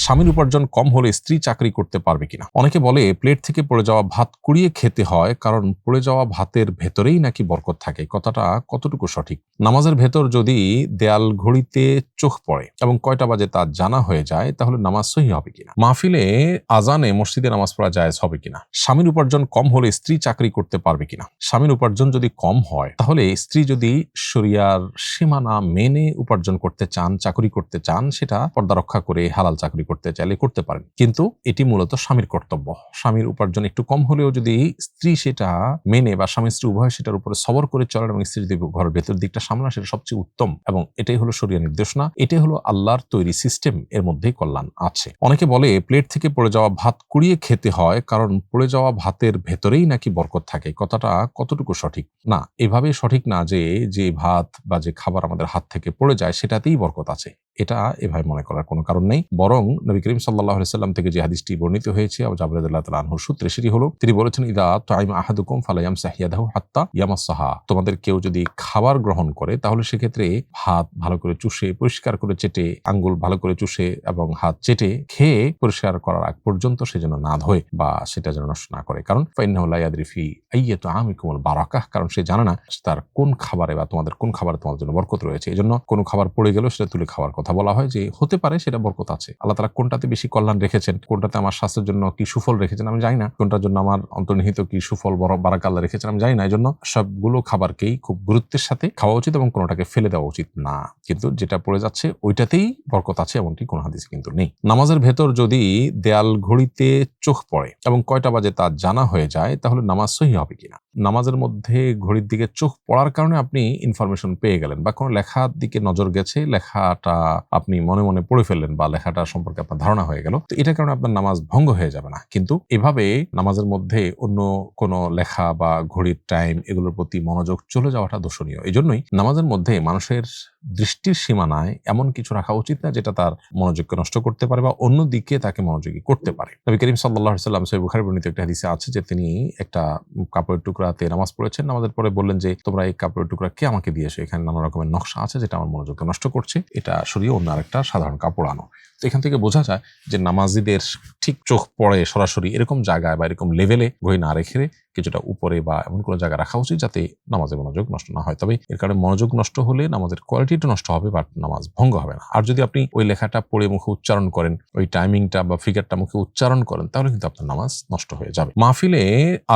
স্বামীর উপার্জন কম হলে স্ত্রী চাকরি করতে পারবে কিনা। অনেকে বলে প্লেট থেকে পড়ে যাওয়া ভাত কুড়িয়ে খেতে হয়, কারণ পড়ে যাওয়া ভাতের ভেতরেই নাকি বরকত থাকে। কথাটা কতটুকু সঠিক? নামাজের ভেতর যদি দেয়াল ঘড়িতে চোখ পড়ে এবং কয়টা বাজে তা জানা হয়ে যায়, তাহলে নামাজ সহি হবে কিনা। মাহফিলে আজানে মসজিদে নামাজ পড়া জায়েজ হবে কিনা। স্বামীর উপার্জন কম হলে স্ত্রী চাকরি করতে পারবে কিনা। স্বামীর উপার্জন যদি কম হয়, তাহলে স্ত্রী যদি শরিয়ার সীমানা মেনে উপার্জন করতে চান, চাকরি করতে চান, সেটা পর্দা রক্ষা করে হালাল চাকরি করতে চাইলে করতে পারেন, কিন্তু এটি মূলত স্বামীর কর্তব্য। স্বামীর উপার্জন একটু কম হলেও যদি স্ত্রী সেটা মেনে বা স্বামী স্ত্রী উভয় সেটার উপরে সবর করে চলেন এবং স্ত্রী যদি ঘরের ভেতর দিকটা সামলান, সেটা সবচেয়ে উত্তম এবং এটাই হলো শরিয়া নির্দেশনা, এটাই হলো আল্লাহর তৈরি সিস্টেম, এর মধ্যেই কল্যাণ আছে। অনেকে বলে প্লেট থেকে পড়ে যাওয়া ভাত কুড়িয়ে খেতে হয়, কারণ পড়ে যাওয়া ভাতের ভেতরেই নাকি বরকত থাকে। কথাটা কতটুকু সঠিক? না, এভাবে সঠিক না যে ভাত বা যে খাবার আমাদের হাত থেকে পড়ে যায় সেটাতেই বরকত আছে, এটা এভাবে মনে করার কোনো কারণ নেই। বরং নবী করিম সাল্লাল্লাহু আলাইহি সাল্লাম থেকে যে হাদিসটি বর্ণিত হয়েছে জাবের রাদিয়াল্লাহু তাআলা আনহুর সূত্রে, সেটি হলো তিনি বলেছেন, ইদা তাইমা আহাদুকুম ফালা ইয়ামসাহ ইয়াদাহু হাত্তা ইয়ামাসসাহা। তোমাদের কেউ যদি খাবার গ্রহণ করে, তাহলে সেক্ষেত্রে হাত ভালো করে চুষে পরিষ্কার করে চেটে, আঙ্গুল ভালো করে চুষে এবং হাত চেটে খেয়ে পরিষ্কার করার আগ পর্যন্ত সে যেন না ধোয় বা সেটা যেন নষ্ট না করে। কারণ ফাইন্নাহু লা ইয়াদরি ফি আইয়াতু আমিকুমুল বারাকাহ, কারণ সে জানে না তার কোন খাবারে বা তোমাদের কোন খাবারে তোমার জন্য বরকত রয়েছে। এজন্য কোনো খাবার পড়ে গেল সেটা তুলে খাওয়ার কথা বলা হয়, যে হতে পারে সেটা বরকত আছে। আল্লাহ তাআলা কোনটাতে বেশি কল্যাণ রেখেছেন, কোনটাতে আমার স্বাস্থ্যের জন্য কি সুফল রেখেছেন আমি জানি না, কোনটার জন্য আমার অন্তর্নিহিত কি সুফল বারাকা আল্লাহ রেখেছেন আমি জানি না। এজন্য সবগুলো খাবারকেই খুব গুরুত্বের সাথে খাওয়া উচিত এবং কোনোটাকে ফেলে দেওয়া উচিত না, কিন্তু যেটা পড়ে যাচ্ছে ওইটাতেই বরকত আছে এমনটি কোনো হাদিসে কিন্তু নেই। নামাজের ভেতর যদি দেয়াল ঘড়িতে চোখ পড়ে এবং কয়টা বাজে তা জানা হয়ে যায়, তাহলে নামাজ সহি হবে কিনা। নামাজের মধ্যে ঘড়ির দিকে চোখ পড়ার কারণে আপনি ইনফরমেশন পেয়ে গেলেন বা কোনো লেখার দিকে নজর গেছে, লেখাটা আপনি মনে মনে পড়ে ফেললেন বা লেখাটা সম্পর্কে আপনার ধারণা হয়ে গেল, তো এটার কারণে আপনার নামাজ ভঙ্গ হয়ে যাবে না। কিন্তু এভাবে নামাজের মধ্যে অন্য কোনো লেখা বা ঘড়ির টাইম এগুলোর প্রতি মনোযোগ চলে যাওয়াটা দোষণীয়। এই জন্যই নামাজের মধ্যে মানুষের দৃষ্টির সীমানায় এমন কিছু রাখা উচিত না যেটা তার মনোযোগকে নষ্ট করতে পারে বা অন্য দিকে তাকে মনোযোগী করতে পারে। নবী করিম সাল্লাল্লাহু আলাইহি সাল্লাম সহিহ বুখারী বর্ণিত একটা হাদিসে আছে যে তিনি একটা কাপড়ের টুকরাতে নামাজ পড়েছেন, নামাজের পরে বললেন যে তোমরা এই কাপড়ের টুকরা কে আমাকে দিয়েছো, এখানে নানা রকমের নকশা আছে যেটা আমার মনোযোগকে নষ্ট করছে, এটা সরিয়ে অন্য আরেকটা সাধারণ কাপড় আনো। তো এখান থেকে বোঝা যায় যে নামাজিদের ঠিক চোখ পড়ে সরাসরি এরকম জায়গায় বা এরকম লেভেলে ঘড়ি না রেখে কিছুটা উপরে বা এমন কোনো জায়গায় রাখা উচিত যাতে নামাজের মনোযোগ নষ্ট না হয়। তবে এর কারণে মনোযোগ নষ্ট হলে নামাজের কোয়ালিটিটা নষ্ট হবে, বাট নামাজ ভঙ্গ হবে না। আর যদি আপনি ওই লেখাটা পড়ে মুখে উচ্চারণ করেন, ওই টাইমিংটা বা ফিগারটা মুখে উচ্চারণ করেন, তাহলে কিন্তু আপনার নামাজ নষ্ট হয়ে যাবে। মাহফিলে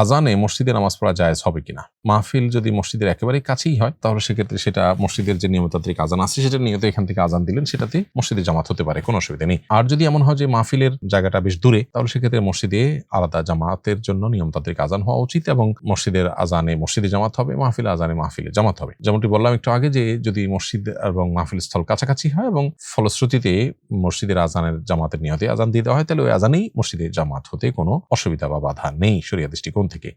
আজানে মসজিদে নামাজ পড়া জায়েজ হবে কিনা। মাহফিল যদি মসজিদের একেবারে কাছেই হয়, তাহলে সেক্ষেত্রে সেটা মসজিদের যে নিয়মতান্ত্রিক আজান আছে সেটা নিয়ত এখান থেকে আজান দিলেন, সেটাতে মসজিদে জামাত হতে পারে, কোনো অসুবিধা নেই। আর যদি এমন হয় যে মাহফিলের জায়গাটা বেশ দূরে, তাহলে সেক্ষেত্রে মসজিদে আলাদা জামাতের জন্য নিয়মতান্ত্রিক আজান হওয়া উচিত এবং মসজিদের আজানে মসজিদে জামাত হবে, মাহফিলে আজানে মাহফিলে জামাত হবে। যেমনটি বললাম একটু আগে যে যদি মসজিদ এবং মাহফিল স্থল কাছাকাছি হয় এবং ফলশ্রুতিতে মসজিদের আজানের জামাতের নিয়তে আজান দিয়ে দেওয়া হয়, তাহলে ওই আজানেই মসজিদে জামাত হতে কোনো অসুবিধা বা বাধা নেই শরিয়া দৃষ্টিকোণ থেকে।